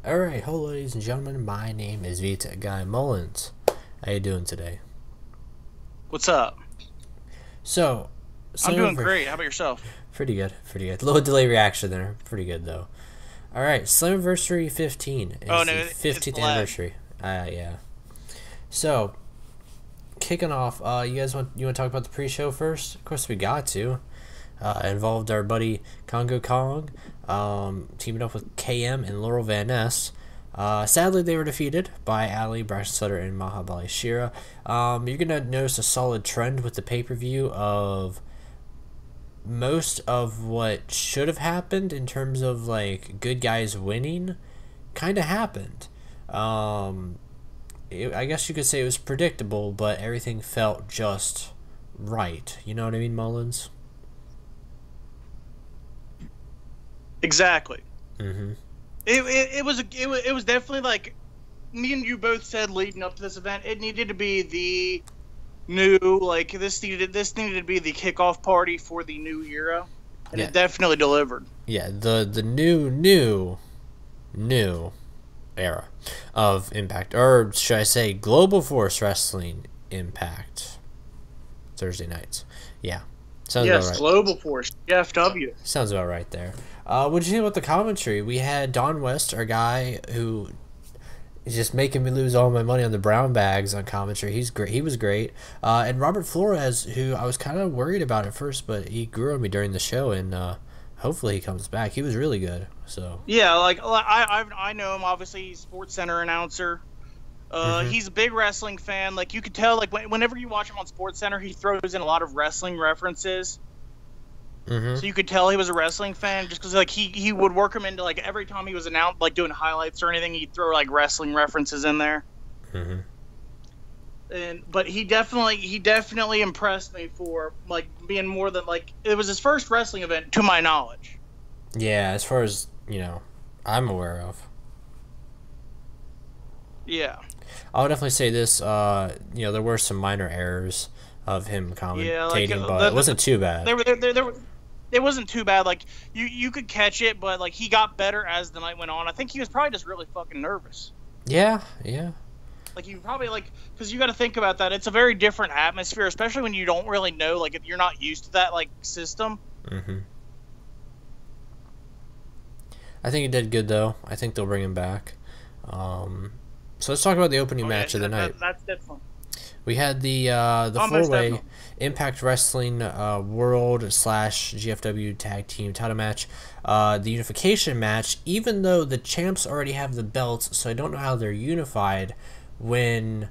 Alright, hello ladies and gentlemen, my name is Vita Guy Mullins. How you doing today? What's up? So, I'm doing Slammiversary, great. How about yourself? pretty good, pretty good. Little delay reaction there, pretty good though. Alright, Slammiversary 15 Oh is no, the it's 15th delayed. anniversary. Yeah. So, kicking off, you want to talk about the pre-show first? Of course we got to. Involved our buddy Congo Kong, teaming up with KM and Laurel Van Ness. Sadly, they were defeated by Ali, Braxton Sutter, and Mahabali Shira. You're going to notice a solid trend with the pay-per-view of most of what should have happened in terms of, like, good guys winning kind of happened. I guess you could say it was predictable, but everything felt just right. You know what I mean, Mullins? Exactly. Mm-hmm. It was definitely like me and you both said leading up to this event. It needed to be the new this needed to be the kickoff party for the new era, and Yeah. it definitely delivered. Yeah, the new era of Impact, or should I say Global Force Wrestling Impact Thursday nights. Yeah, sounds about Yes, right. Global Force, GFW. Sounds about right there. What'd you think about the commentary? We had Don West, our guy who is just making me lose all my money on the brown bags on commentary. He's great. He was great. And Robert Flores, who I was kind of worried about at first, but he grew on me during the show, and hopefully he comes back. He was really good. So. Yeah, I know him. Obviously, he's Sports Center announcer. He's a big wrestling fan. Like you could tell, like whenever you watch him on Sports Center, he throws in a lot of wrestling references. So you could tell he was a wrestling fan just because like he would work him into like every time he was announced like doing highlights or anything, he'd throw like wrestling references in there. But he definitely impressed me for like being more than like it was his first wrestling event to my knowledge. Yeah, as far as, I'm aware of. Yeah. I would definitely say this, there were some minor errors of him Yeah, like commentating, but it wasn't too bad. It wasn't too bad. Like you could catch it, but like he got better as the night went on. I think he was probably just really fucking nervous. Yeah, yeah. Like you probably like because you got to think about that. It's a very different atmosphere, especially when you don't really know. Like if you're not used to that like system. I think he did good, though. I think they'll bring him back. So let's talk about the opening match of the night. That's definitely. We had the Most four-way definitely. Impact Wrestling World / GFW Tag Team title match. The unification match, even though the champs already have the belts, so I don't know how they're unified or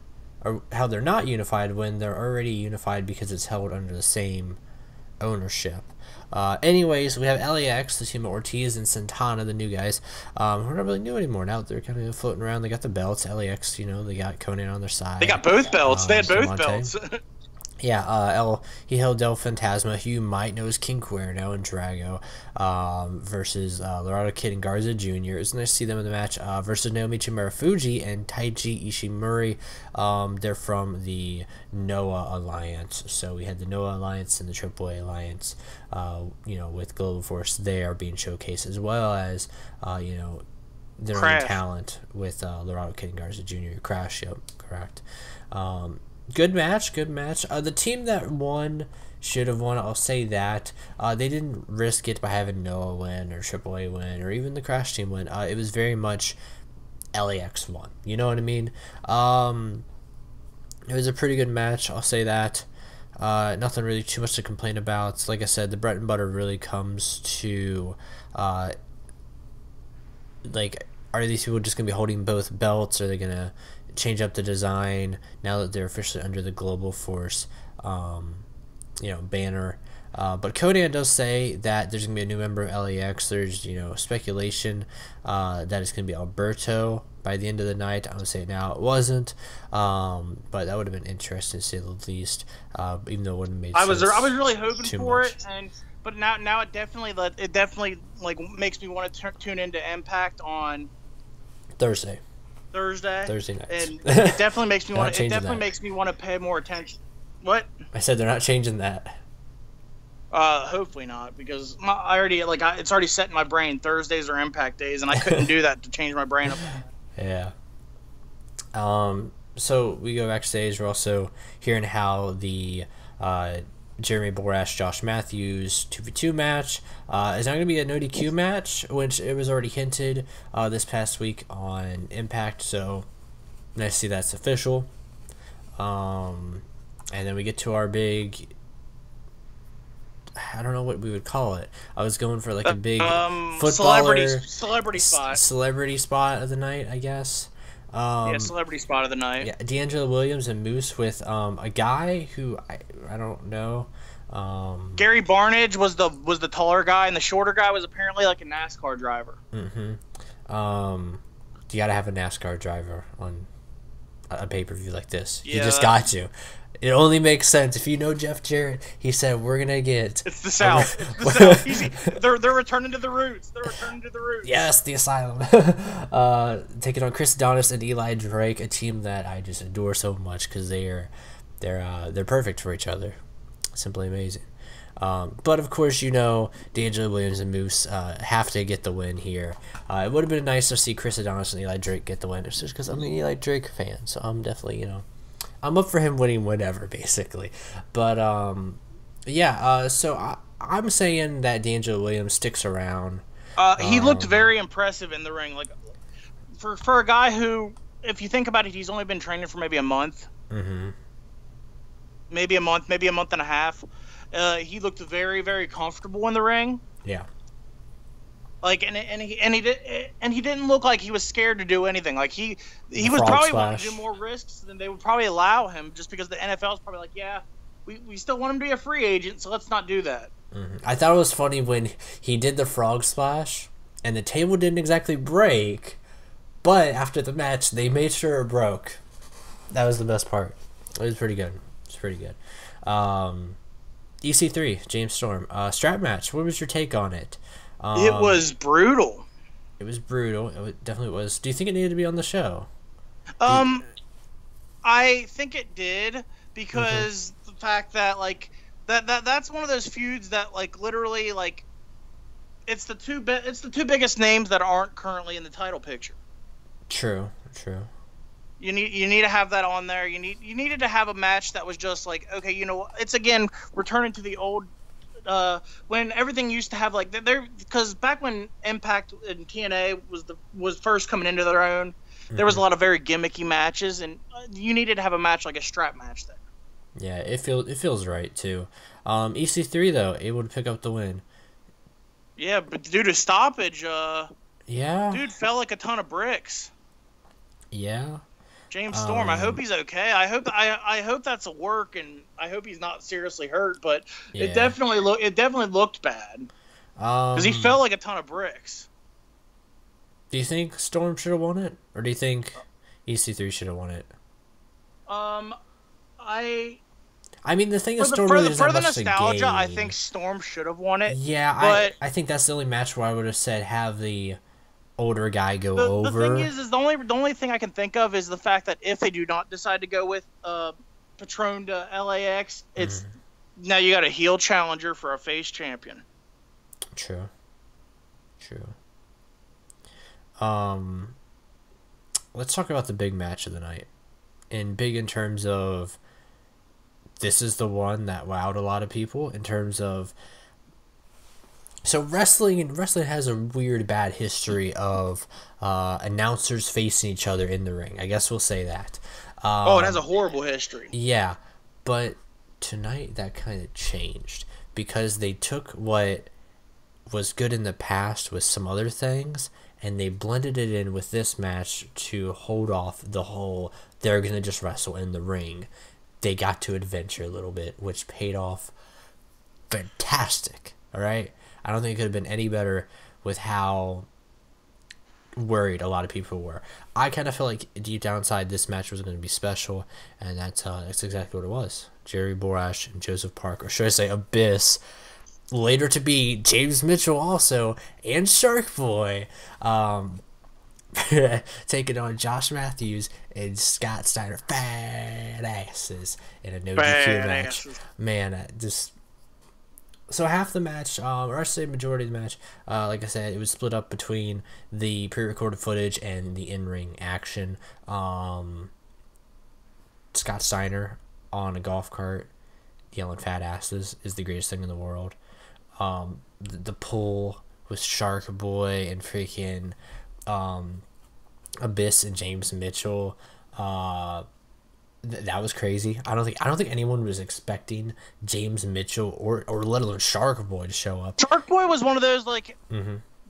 how they're not unified when they're already unified because it's held under the same ownership. Anyways, we have LAX, the team of Ortiz and Santana, the new guys, who are not really new anymore. Now they're kind of floating around. They got the belts. LAX, they got Conan on their side. They got both belts. They had both Diamante. belts. Yeah, he held Del Fantasma, who you might know as King Cuerno and Drago, versus Laredo Kid and Garza Jr. It's nice to see them in the match, versus Naomi Chimera-Fuji and Taiji Ishimori. They're from the Noah Alliance. So we had the Noah Alliance and the AAA Alliance, with Global Force. They are being showcased, as well as, their own talent with Laredo Kid and Garza Jr. Crash, yep, correct. Good match. The team that won should have won. I'll say that. They didn't risk it by having Noah win or AAA win or even the Crash team win. It was very much LAX won. You know what I mean? It was a pretty good match. I'll say that. Nothing really too much to complain about. Like I said, the bread and butter really comes to are these people just going to be holding both belts? Are they going to change up the design now that they're officially under the Global Force banner? But Conan does say that there's going to be a new member of LAX. There's speculation that it's going to be Alberto by the end of the night. I'm going to say it now. It wasn't, but that would have been interesting to say the least, even though it wouldn't have made sense. I was really hoping for much. it, but now it definitely like makes me want to tune into Impact on Thursday Thursday nights. and it definitely makes me want. Not It definitely that. makes me want to pay more attention. What? I said they're not changing that. Hopefully not, because I already it's already set in my brain. Thursdays are Impact days, and I couldn't do that to change my brain up. Yeah. So we go backstage. We're also hearing how the Jeremy Borash, Josh Matthews 2v2 match is not going to be a no DQ match, which it was already hinted this past week on Impact. So nice to see that's official. And then we get to our big, I don't know what we would call it. I was going for like a big footballer celebrity spot of the night, I guess. Celebrity spot of the night. Yeah, D'Angelo Williams and Moose with a guy who I don't know. Gary Barnage was the taller guy, and the shorter guy was apparently like a NASCAR driver. Mm-hmm. You gotta have a NASCAR driver on a pay-per-view like this. Yeah. You just got to. It only makes sense. If you know Jeff Jarrett, he said we're gonna get. It's the South. The South. Easy. They're returning to the roots. Yes, the Asylum. Taking on Chris Adonis and Eli Drake, a team that I just adore so much because they're perfect for each other. Simply amazing. But of course, D'Angelo Williams and Moose have to get the win here. It would have been nice to see Chris Adonis and Eli Drake get the win. It's just because I'm an Eli Drake fan, so I'm definitely I'm up for him winning whatever, basically. But, so I'm saying that D'Angelo Williams sticks around. He looked very impressive in the ring. Like, for a guy who, if you think about it, he's only been training for maybe a month. Mm-hmm. Maybe a month and a half. He looked very, very comfortable in the ring. Yeah. Like, and he didn't look like he was scared to do anything. Like he was probably wanting to do more risks than they would probably allow him, just because the NFL is probably like, yeah, we still want him to be a free agent, so let's not do that. Mm-hmm. I thought it was funny when he did the frog splash, and the table didn't exactly break, but after the match they made sure it broke. That was the best part. It was pretty good. EC3, James Storm, strap match. What was your take on it? It was brutal. It was brutal. It definitely was. Do you think it needed to be on the show? I think it did, because the fact that that's one of those feuds that literally it's the two biggest names that aren't currently in the title picture. True. You need to have that on there. You needed to have a match that was just okay, it's again returning to the old. When everything used to have because back when Impact and TNA was first coming into their own, there was a lot of very gimmicky matches, and you needed to have a match like a strap match there. Yeah, it feels right too. EC3 though, able to pick up the win. Yeah, but due to stoppage, dude fell like a ton of bricks. Yeah. James Storm, I hope he's okay. I hope that's a work, and I hope he's not seriously hurt. But it definitely looked bad because he fell like a ton of bricks. Do you think Storm should have won it, or do you think EC3 should have won it? I mean, the thing is, Storm really doesn't have much to gain. For the nostalgia, I think Storm should have won it. Yeah, but I think that's the only match where I would have said have the older guy go over. The thing is the only thing I can think of is the fact that if they do not decide to go with Patron to LAX, it's now you got a heel challenger for a face champion. True. Let's talk about the big match of the night. And big in terms of this is the one that wowed a lot of people in terms of. So wrestling has a weird bad history of announcers facing each other in the ring. I guess we'll say that. It has a horrible history. Yeah, but tonight that kind of changed because they took what was good in the past with some other things and they blended it in with this match to hold off the whole they're going to just wrestle in the ring. They got to adventure a little bit, which paid off fantastic, all right? I don't think it could have been any better with how worried a lot of people were. I kind of feel like deep down inside this match was going to be special, and that's exactly what it was. Jerry Borash and Joseph Park, or should I say Abyss, later to be James Mitchell also, and Shark Boy, taking on Josh Matthews and Scott Steiner, badasses in a no DQ match. Man, just So half the match, or I should say majority of the match, like I said, it was split up between the pre-recorded footage and the in-ring action. Scott Steiner on a golf cart yelling fat asses is the greatest thing in the world. The pull with Shark Boy and freaking Abyss and James Mitchell, that was crazy. I don't think anyone was expecting James Mitchell or let alone Shark Boy to show up. Shark Boy was one of those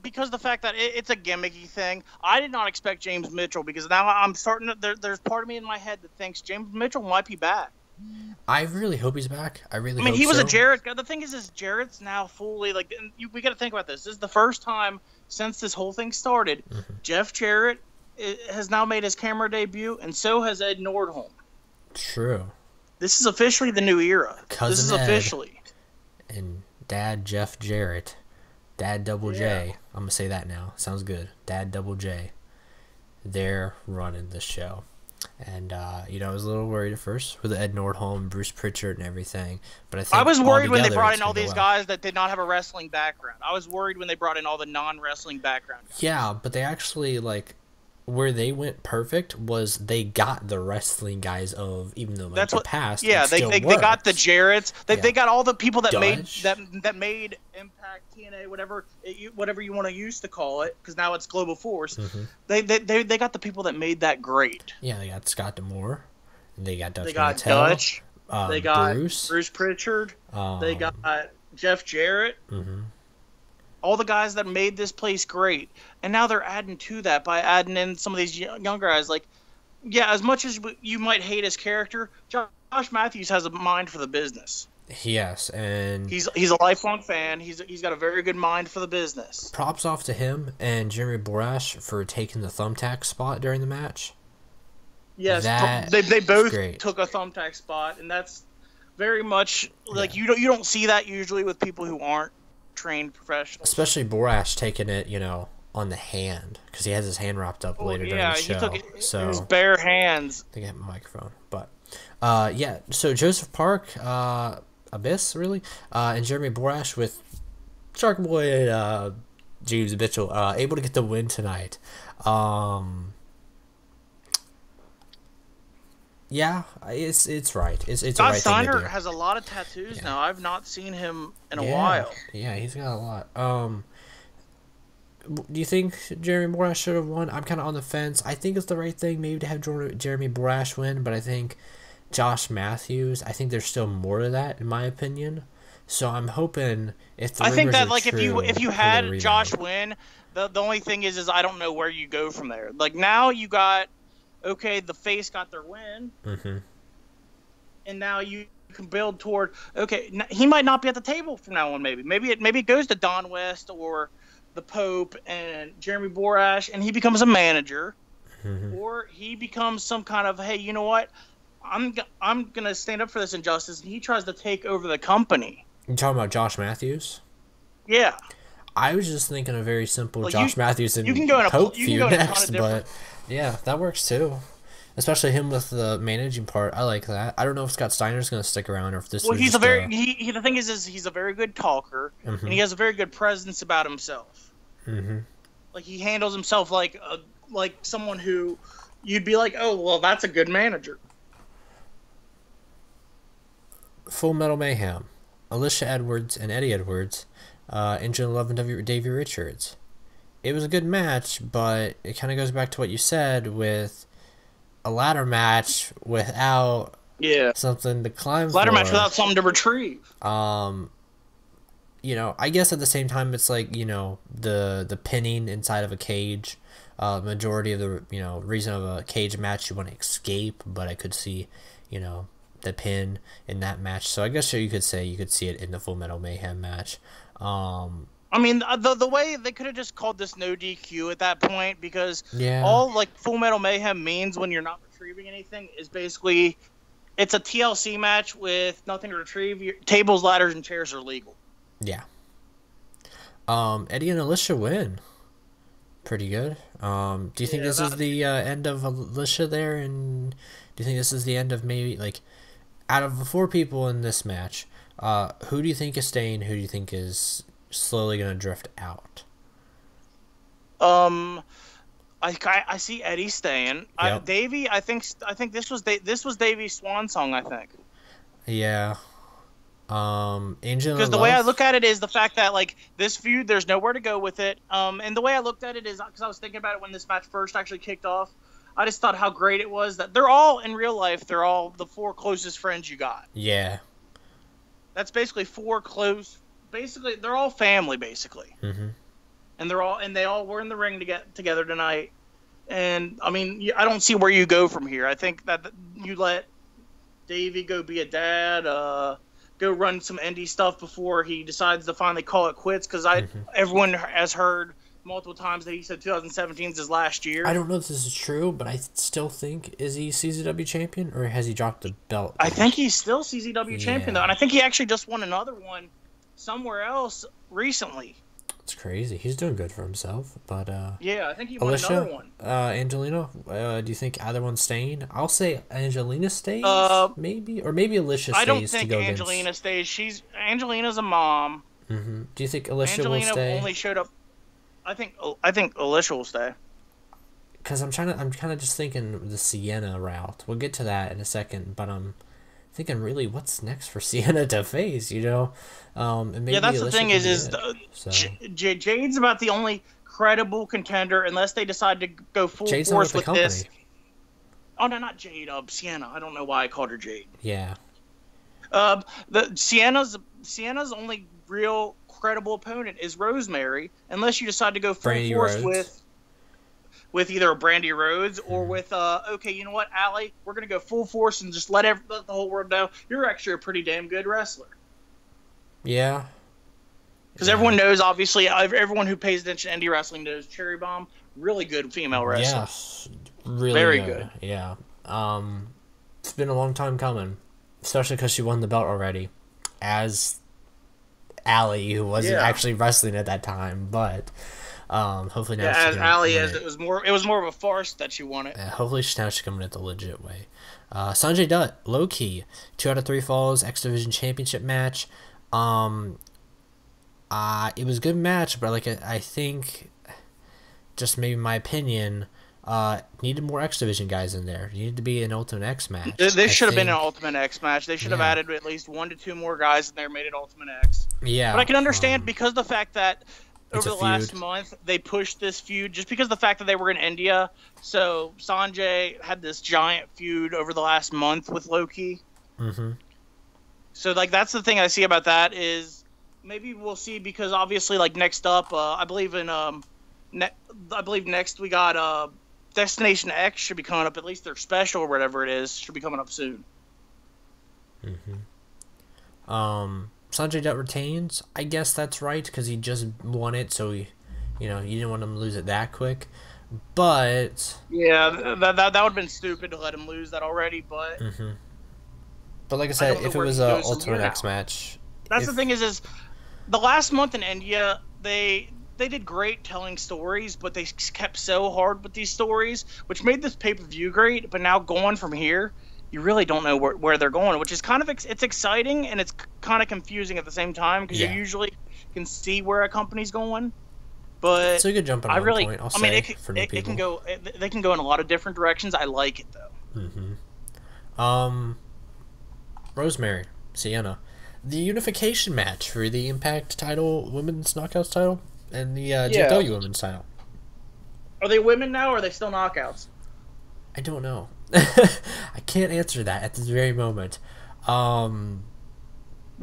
because of the fact that it's a gimmicky thing. I did not expect James Mitchell because now I'm starting to. There's part of me in my head that thinks James Mitchell might be back. I really hope he's back. I mean, he was a Jarrett guy. The thing is Jarrett's now fully we got to think about this. This is the first time since this whole thing started. Jeff Jarrett has now made his camera debut, and so has Ed Nordholm. True. This is officially the new era. Cousin this is Ed officially. And Dad Jeff Jarrett, Dad Double J. I'm gonna say that now. Sounds good. Dad Double J. They're running the show. And, I was a little worried at first with Ed Nordholm, Bruce Pritchard, and everything. But I was worried when they brought in all these guys that did not have a wrestling background. I was worried when they brought in all the non-wrestling background guys. Yeah, but they actually, where they went perfect was they got the wrestling guys of, even though past. Yeah, they got the Jarretts. They got all the people that Dutch. made Impact, TNA, whatever you want to use to call it, because now it's Global Force. They got the people that made that great. Yeah, they got Scott D'Amore. They got Dutch. They got Mantel, Dutch. They got Bruce Pritchard. They got Jeff Jarrett. All the guys that made this place great. And now they're adding to that by adding in some of these younger guys. As much as you might hate his character, Josh Matthews has a mind for the business. Yes, and he's a lifelong fan. He's got a very good mind for the business. Props off to him and Jeremy Borash for taking the thumbtack spot during the match. Yes, they both took a thumbtack spot, and that's very much you don't see that usually with people who aren't trained professionals. Especially Borash taking it, on the hand, because he has his hand wrapped up later during the show. He took his bare hands. I think I have my microphone, but so Joseph Park, Abyss, really, and Jeremy Borash with Shark Boy and James Mitchell able to get the win tonight. Yeah, it's right. It's Scott the right Steiner thing to do. has a lot of tattoos now. I've not seen him in a while. Yeah, he's got a lot. Do you think Jeremy Borash should have won? I'm kind of on the fence. I think it's the right thing maybe to have Jeremy Borash win, but I think Josh Matthews, I think there's still more to that in my opinion. So I'm hoping if the I think that true, if you had Josh win, the only thing is I don't know where you go from there. Now you got the face got their win, and now you can build toward he might not be at the table from now on. Maybe it goes to Don West or the Pope and Jeremy Borash, and he becomes a manager, or he becomes some kind of you know what, I'm gonna stand up for this injustice, and he tries to take over the company. You talking about Josh Matthews? Yeah. I was just thinking a very simple Josh Matthews and you can go in Pope feud next, but yeah, that works too. Especially him with the managing part. I like that. I don't know if Scott Steiner's going to stick around or if this. Well, he's the thing is he's a very good talker, and he has a very good presence about himself. He handles himself like someone who you'd be like, oh well, that's a good manager. Full Metal Mayhem, Alicia Edwards and Eddie Edwards, Angel Love and Davey Richards. It was a good match, but it kind of goes back to what you said with a ladder match without something to climb ladder match without something to retrieve. I guess at the same time it's the pinning inside of a cage. Majority of the reason of a cage match you want to escape, but I could see the pin in that match. So I guess you could see it in the Full Metal Mayhem match. I mean, the way they could have just called this no DQ at that point, because all Full Metal Mayhem means when you're not retrieving anything is basically it's a TLC match with nothing to retrieve. Tables, ladders, and chairs are legal. Yeah. Eddie and Alicia win. Pretty good. Do you think this is the end of Alicia there, and do you think this is the end of maybe out of the 4 people in this match? Who do you think is staying? Who do you think is slowly going to drift out? I see Eddie staying. Yep. Davey, I think this was Davey's swan song. I think. Yeah. Angel. Because the way I look at it is the fact that like this feud, there's nowhere to go with it. And the way I looked at it is because I was thinking about it when this match first actually kicked off. I just thought how great it was that they're all in real life. They're all the 4 closest friends you got. Yeah. That's basically 4 close. Basically, they're all family basically. Mm-hmm. And they all were in the ring to get together tonight. And I mean, I don't see where you go from here. I think that you let Davey go be a dad, go run some indie stuff before he decides to finally call it quits. Because everyone has heard multiple times that he said 2017 is his last year. I don't know if this is true, but I still think, is he CZW champion or has he dropped the belt? I think he's still CZW champion though, and I think he actually just won another one somewhere else recently. It's crazy. He's doing good for himself, but yeah, I think he won another one. Angelina, do you think either one's staying? I'll say Angelina stays, maybe, or maybe Alicia stays. I don't think Angelina stays. Angelina's a mom. Mm-hmm. Do you think Alicia will stay? Angelina only showed up. I think Alicia will stay. Because I'm kind of just thinking the Sienna route. We'll get to that in a second, but I'm thinking really, what's next for Sienna to face? You know, and maybe yeah, that's Alicia the thing Jade's about the only credible contender unless they decide to go full Jade's force with this. Oh no, not Jade. Sienna. I don't know why I called her Jade. Yeah. The Sienna's only real credible opponent is Rosemary, unless you decide to go full Brandy force Rhodes. with either Brandy Rhodes or with okay, you know what, Allie, we're gonna go full force and just let the whole world know you're actually a pretty damn good wrestler. Yeah. Because everyone knows, obviously, everyone who pays attention to indie wrestling knows Cherry Bomb, really good female wrestler. Yes, really very good. Yeah. It's been a long time coming, especially because she won the belt already, as Allie, who wasn't actually wrestling at that time, but hopefully now as Allie is, it was more of a farce that she won it. Hopefully now she's coming at the legit way. Sanjay Dutt, low key, 2 out of 3 falls, X Division Championship match. It was a good match, but like I think, just maybe my opinion, needed more X Division guys in there. Needed to be an Ultimate X match. This should have been an Ultimate X match. They should have added at least 1 to 2 more guys in there, made it Ultimate X. Yeah, but I can understand because of the fact that over the last month they pushed this feud, just because of the fact that they were in India. So Sanjay had this giant feud over the last month with Loki. Mm-hmm. So like that's the thing I see about that is maybe we'll see, because obviously like next up, I believe next we got Destination X should be coming up. At least their special or whatever it is should be coming up soon. Mm-hmm. Sanjay Dutt retains. I guess that's right, because he just won it, so you didn't want him to lose it that quick. But yeah, that would have been stupid to let him lose that already. But but like I said, if it was a Ultimate X match, that's the thing is the last month in India they did great telling stories, but they kept so hard with these stories, which made this pay-per-view great. But now going from here, you really don't know where they're going, which is kind of it's exciting and it's kind of confusing at the same time, because you usually can see where a company's going. But it's a good jump on point. They can go in a lot of different directions. I like it though. Rosemary, Sienna, the unification match for the Impact title, Women's Knockouts title, and the GFW Women's title. Are they women now, or are they still knockouts? I don't know. I can't answer that at this very moment. We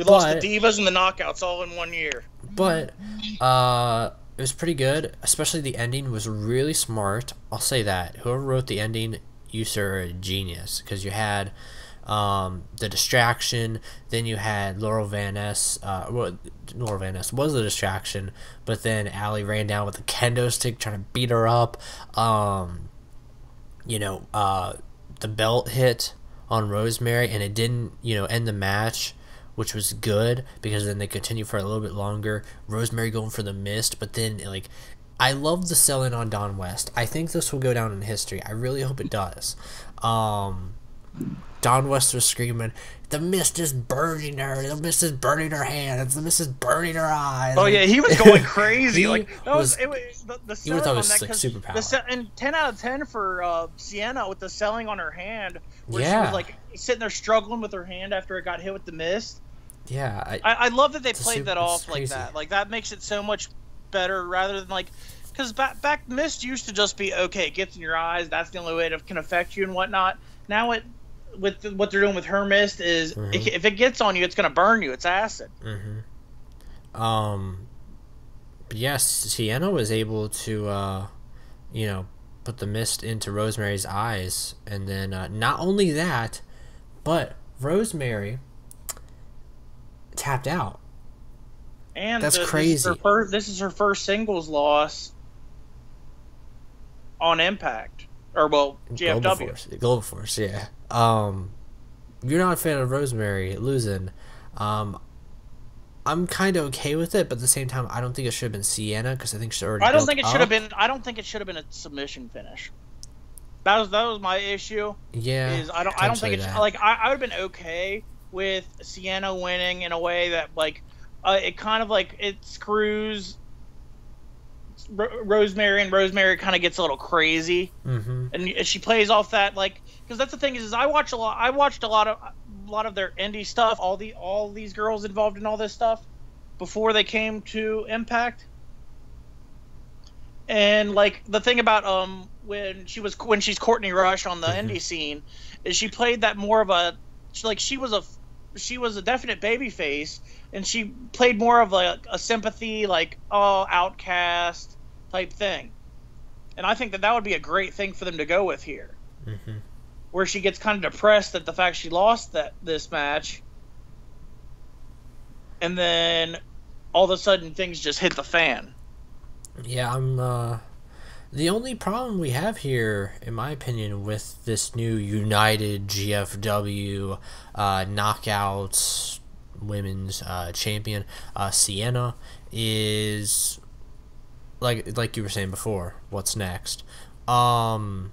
lost the Divas and the Knockouts all in 1 year. But it was pretty good. Especially the ending was really smart. I'll say that. Whoever wrote the ending, you sir, are a genius. Because you had the distraction, then you had Laurel Van Ness. Laurel Van Ness was the distraction, but then Allie ran down with a kendo stick trying to beat her up. The belt hit on Rosemary, and it didn't, end the match, which was good, because then they continued for a little bit longer. Rosemary going for the mist, but then, I love the selling on Don West. I think this will go down in history. I really hope it does. Don West was screaming, "The mist is burning her. The mist is burning her hands. The mist is burning her eyes." Oh yeah, he was going crazy. He like that was the you would selling thought it on was that like because superpower. and 10 out of 10 for Sienna with the selling on her hand, where she Yeah. was like sitting there struggling with her hand after it got hit with the mist. Yeah, I love that they played that it's off like crazy. that. Like that makes it so much better rather than like because back mist used to just be okay, it gets in your eyes. That's the only way it can affect you and whatnot. Now what they're doing with her mist is if it gets on you, it's gonna burn you. It's acid. But yes, Sienna was able to, put the mist into Rosemary's eyes, and then not only that, but Rosemary tapped out. And that's crazy. This is her first singles loss on Impact, or well, GFW. Global Force, yeah. You're not a fan of Rosemary losing. I'm kind of okay with it, but at the same time, I don't think it should have been Sienna because I think she's already. I don't think it should have been. I don't think it should have been a submission finish. That was my issue. Yeah. I don't think it's like I would have been okay with Sienna winning in a way that like it kind of like it screws Rosemary, and Rosemary kind of gets a little crazy, and she plays off that like because that's the thing is I watched a lot of their indie stuff, all these girls involved in all this stuff before they came to Impact. And like the thing about when she's Courtney Rush on the indie scene is she played that more of a she was a definite baby face, and she played more of a sympathy like outcast type thing. And I think that would be a great thing for them to go with here. Where she gets kind of depressed at the fact she lost this match, and then all of a sudden things just hit the fan. Yeah, the only problem we have here, in my opinion, with this new United GFW Knockouts Women's Champion, Sienna, is like you were saying before. What's next? Because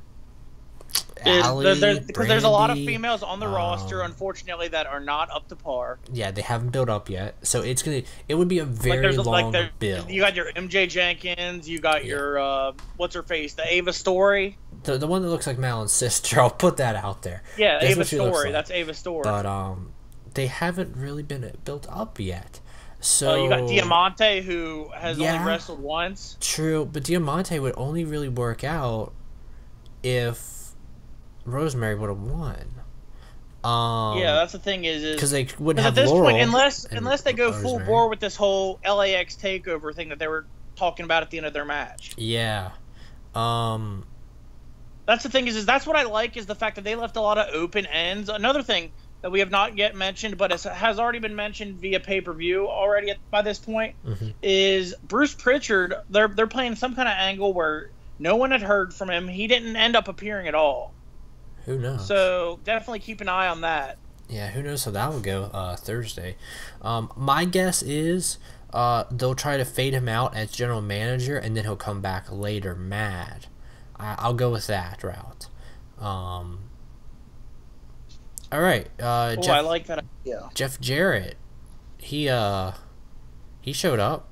there's a lot of females on the roster, unfortunately, that are not up to par. Yeah, they haven't built up yet, so it would be a very long build. You got your MJ Jenkins, you got your what's her face, the Ava Story, the one that looks like Malin's sister. I'll put that out there. Yeah, Ava Story. That's Ava Story. But they haven't really been built up yet. So you got Diamante, who has only wrestled once. True, but Diamante would only really work out if Rosemary would have won. Yeah, that's the thing is because they wouldn't have at this Laurel point, unless they go Rosemary. full bore with this whole LAX takeover thing that they were talking about at the end of their match. Yeah. That's the thing is that's what I like is the fact that they left a lot of open ends. Another thing that we have not yet mentioned, but it has already been mentioned via pay-per-view already by this point, is Bruce Pritchard. They're playing some kind of angle where no one had heard from him. He didn't end up appearing at all. Who knows? So definitely keep an eye on that. Yeah, who knows how that will go Thursday. My guess is they'll try to fade him out as general manager, and then he'll come back later mad. I'll go with that route. All right. Jeff, I like that idea. Jeff Jarrett, he showed up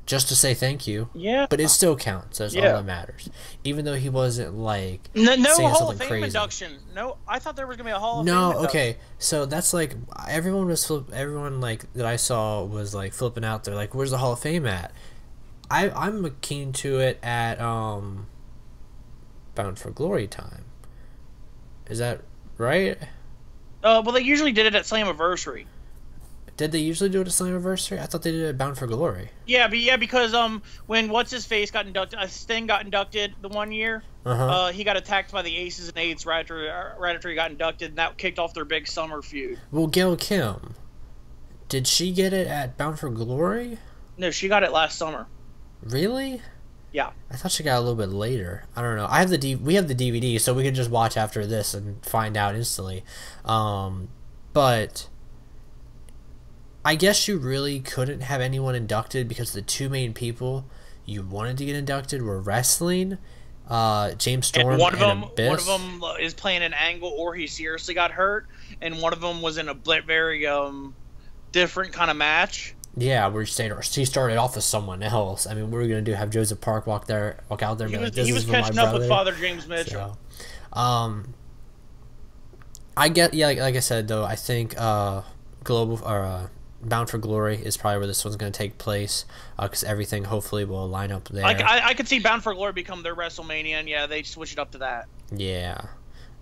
just to say thank you. Yeah. But it still counts. That's all that matters. Even though he wasn't like no saying Hall of something Fame crazy. induction. No, I thought there was gonna be a Hall of Fame induction. Okay. So that's like everyone like that I saw was like flipping out. They're like, "Where's the Hall of Fame at?" I'm keen to it at Bound for Glory time. Is that right? Well, they usually did it at Slammiversary. Did they usually do it at Slammiversary? I thought they did it at Bound for Glory. Yeah, because when what's his face got inducted, Sting got inducted the one year. He got attacked by the Aces and Eights right after he got inducted, and that kicked off their big summer feud. Well, Gail Kim, did she get it at Bound for Glory? No, she got it last summer. Really? Yeah. I thought she got a little bit later. I don't know. We have the DVD, so we can just watch after this and find out instantly. But I guess you really couldn't have anyone inducted because the two main people you wanted to get inducted were wrestling. James Storm and and one of Abyss. them is playing an angle, or he seriously got hurt, and one of them was in a very different kind of match. Yeah, where he started off as someone else. I mean, what were we gonna do? Have Joseph Park walk out there and be like, "This He was is for my catching up with brother?" Father James Mitchell. So, I get, yeah, like I said though, I think Global or Bound for Glory is probably where this one's going to take place, because everything hopefully will line up there. I could see Bound for Glory become their WrestleMania, and yeah, they switch it up to that. Yeah,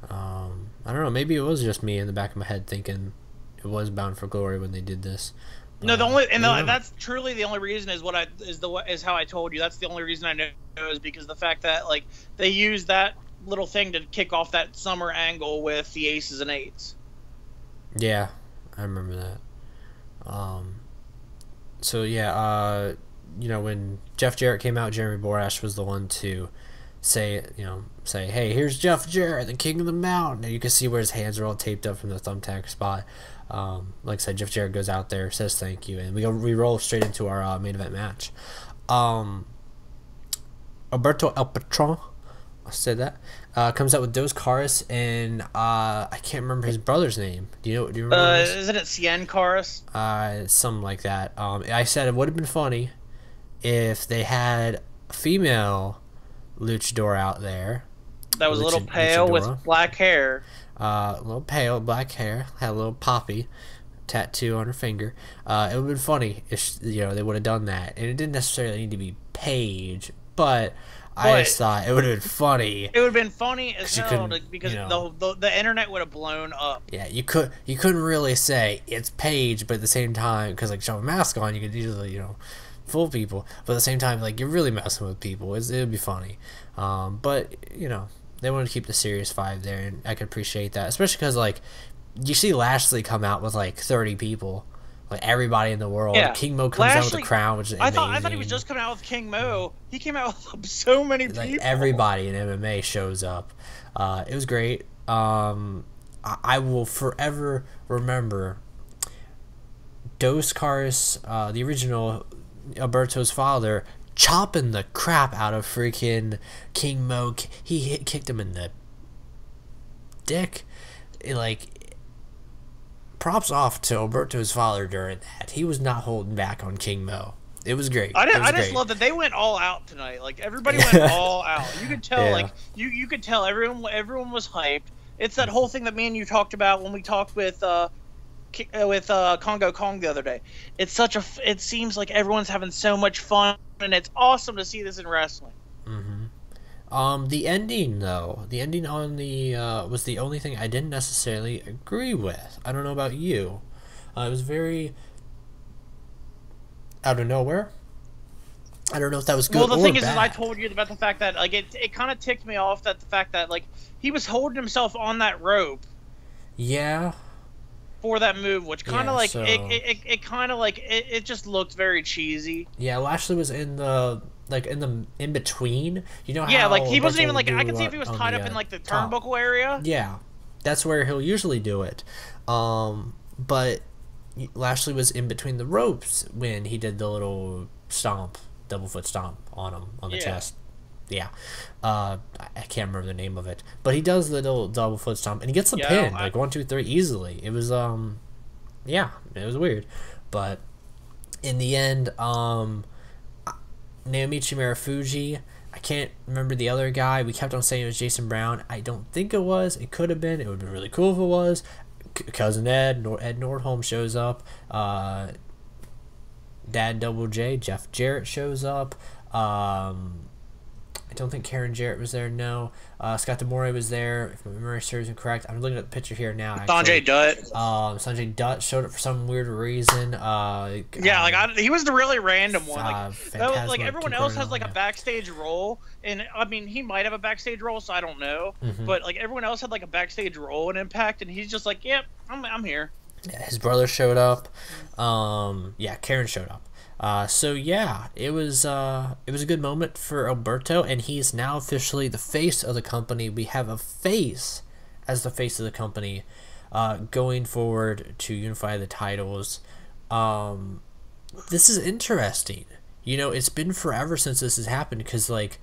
I don't know. Maybe it was just me in the back of my head thinking it was Bound for Glory when they did this. No, that's truly the only reason is how I told you. That's the only reason I know is because the fact that like they used that little thing to kick off that summer angle with the Aces and Eights. Yeah, I remember that. So yeah, when Jeff Jarrett came out, Jeremy Borash was the one to say, hey, here's Jeff Jarrett, the King of the Mountain, and you can see where his hands are all taped up from the thumbtack spot. Like I said, Jeff Jarrett goes out there, says thank you, and we roll straight into our main event match. Alberto El Patron, I said that, comes out with Dos Caras, and I can't remember his brother's name. Do you remember? Isn't it Sienna Caras? Something like that. I said it would have been funny if they had a female luchador out there. That was a little pale with black hair. A little pale, black hair, had a little poppy tattoo on her finger. It would have been funny if they would have done that, and it didn't necessarily need to be Paige, but I just thought it would have been funny. It would have been funny as hell because the internet would have blown up. Yeah, you couldn't really say it's Paige, but at the same time, because like shove a mask on, you could usually fool people, but at the same time, like you're really messing with people. It would be funny, but they wanted to keep the serious vibe there, and I could appreciate that, especially because like you see Lashley come out with like 30 people. Like everybody in the world. Yeah. King Mo comes out with the crown, which is amazing. I thought he was just coming out with King Mo. He came out with so many people. Like everybody in MMA shows up. It was great. I will forever remember Dos Caras, the original Alberto's father, chopping the crap out of freaking King Mo. He kicked him in the dick. Props off to Alberto's father during that. He was not holding back on King Mo. It was great. I just love that they went all out tonight. Like everybody went all out. You could tell, like you could tell everyone was hyped. It's that whole thing that me and you talked about when we talked with Congo Kong the other day. It seems like everyone's having so much fun, and it's awesome to see this in wrestling. The ending though, on the was the only thing I didn't necessarily agree with. I don't know about you. It was very out of nowhere. I don't know if that was good or bad. Well, the thing is I told you about the fact that like it kind of ticked me off that the fact that like he was holding himself on that rope. Yeah. For that move, which kind of it just looked very cheesy. Yeah, Lashley was in the in between. Yeah, like he wasn't even like I could see if he was tied up in like the turnbuckle area. Yeah, that's where he'll usually do it. But Lashley was in between the ropes when he did the little stomp, double foot stomp on him on the chest. Yeah, I can't remember the name of it, but he does the little double foot stomp and he gets the pin like 1, 2, 3 easily. It was it was weird, but in the end, Naomi Chimera-Fuji. I can't remember the other guy. We kept on saying it was Jason Brown. I don't think it was. It could have been. It would have been really cool if it was. Cousin Ed Nordholm shows up. Dad Double J, Jeff Jarrett shows up. I don't think Karen Jarrett was there, no. Scott D'Amore was there, if my memory serves me correct. I'm looking at the picture here now, actually. Sanjay Dutt. Sanjay Dutt showed up for some weird reason. He was the really random one. Like everyone else has like a backstage role, and I mean, he might have a backstage role, so I don't know. But like everyone else had like a backstage role in Impact, and he's just like, yep, I'm here. Yeah, his brother showed up. Karen showed up. So yeah, it was a good moment for Alberto, and he's now officially the face of the company. We have a face as the face of the company, going forward to unify the titles. This is interesting. It's been forever since this has happened, because like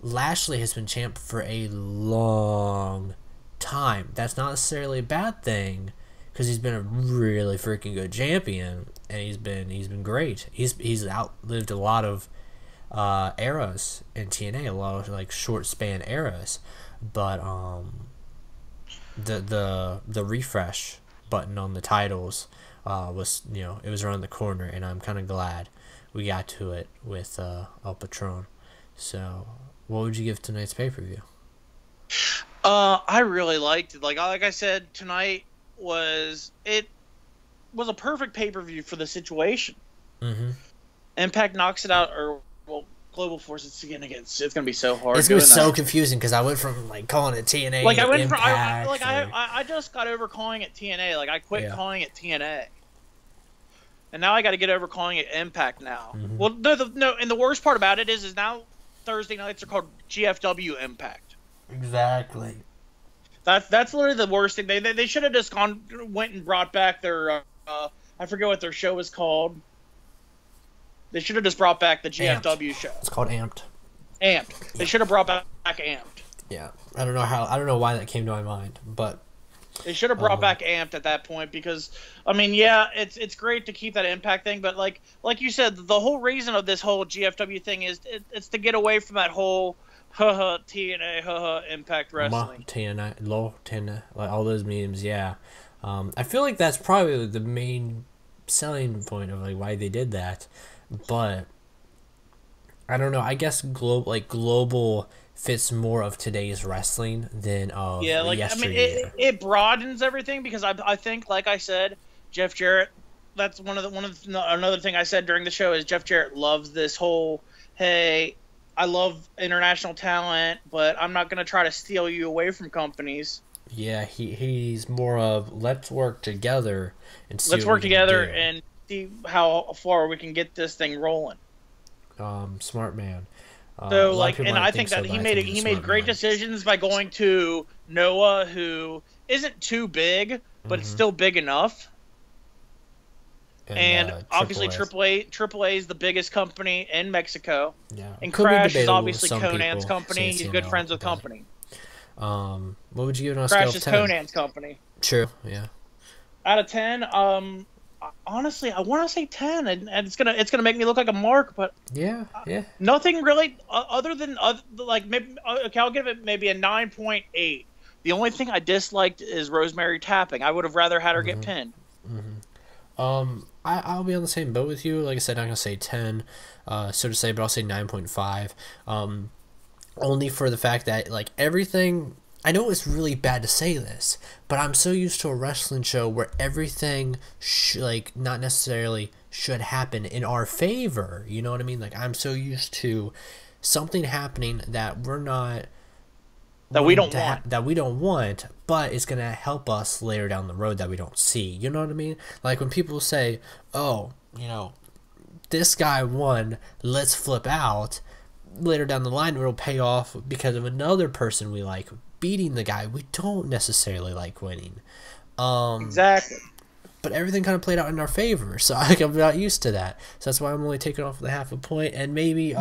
Lashley has been champ for a long time. That's not necessarily a bad thing, because he's been a really freaking good champion, and he's been great. He's outlived a lot of eras in TNA, a lot of like short span eras, but the refresh button on the titles was, it was around the corner, and I'm kind of glad we got to it with El Patron. So, what would you give tonight's pay-per-view? I really liked it. Like I said, tonight was a perfect pay-per-view for the situation. Mm-hmm. Impact knocks it out, or Global Force. It's gonna be so hard. It's gonna be so confusing, because I went from like calling it TNA. Like I went Impact, from I just got over calling it TNA. Like I quit calling it TNA, and now I got to get over calling it Impact now. Mm-hmm. Well, no, and the worst part about it is now Thursday nights are called GFW Impact. Exactly. That's literally the worst thing. They should have just went and brought back their I forget what their show was called. They should have just brought back the GFW show. It's called Amped. Amped. They should have brought back Amped. Yeah, I don't know why that came to my mind, but they should have brought back Amped at that point, because I mean, yeah, it's great to keep that Impact thing, but like you said, the whole reason of this whole GFW thing is it's to get away from that whole TNA Impact Wrestling. TNA, like all those memes. Yeah, I feel like that's probably the main selling point of like why they did that. But I don't know. I guess global fits more of today's wrestling than yesteryear. I mean, it broadens everything, because I think, like I said, Jeff Jarrett. That's another thing I said during the show is Jeff Jarrett loves this whole, hey, I love international talent, but I'm not gonna try to steal you away from companies. Yeah, he's more of let's work together and see and see how far we can get this thing rolling. Smart man. So and I think that he made great decisions by going to Noah, who isn't too big, but it's still big enough. And obviously AAA is the biggest company in Mexico. Yeah. And Crash is obviously Conan's company. He's good friends with company. What would you give on a Crash scale of 10? is Conan's company. True. Yeah. Out of 10, honestly, I want to say 10, and it's gonna make me look like a mark, but yeah. Nothing really other than like maybe okay, I'll give it maybe a 9.8. The only thing I disliked is Rosemary tapping. I would have rather had her get pinned. Mm-hmm. I'll be on the same boat with you. Like I said, I'm gonna say 10, so to say, but I'll say 9.5. Only for the fact that like everything. I know it's really bad to say this, but I'm so used to a wrestling show where everything not necessarily should happen in our favor. You know what I mean? Like I'm so used to something happening that we don't want, but it's gonna help us later down the road that we don't see. You know what I mean? Like when people say, "Oh, this guy won, let's flip out." Later down the line, it'll pay off because of another person we like beating the guy we don't necessarily like winning. Exactly. But everything kind of played out in our favor, so I'm not used to that. So that's why I'm only taking off the half a point, and maybe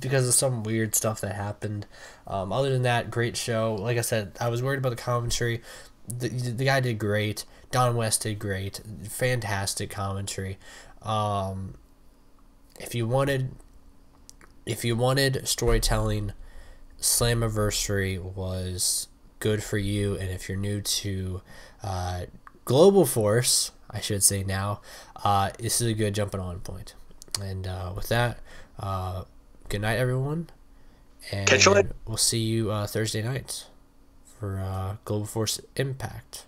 because of some weird stuff that happened. Other than that, great show. Like I said, I was worried about the commentary. The guy did great. Don West did great. Fantastic commentary. If you wanted storytelling, Slammiversary was good for you, and if you're new to Global Force, I should say now, this is a good jumping on point. And with that, good night, everyone, and catch you later. We'll see you Thursday nights for Global Force Impact.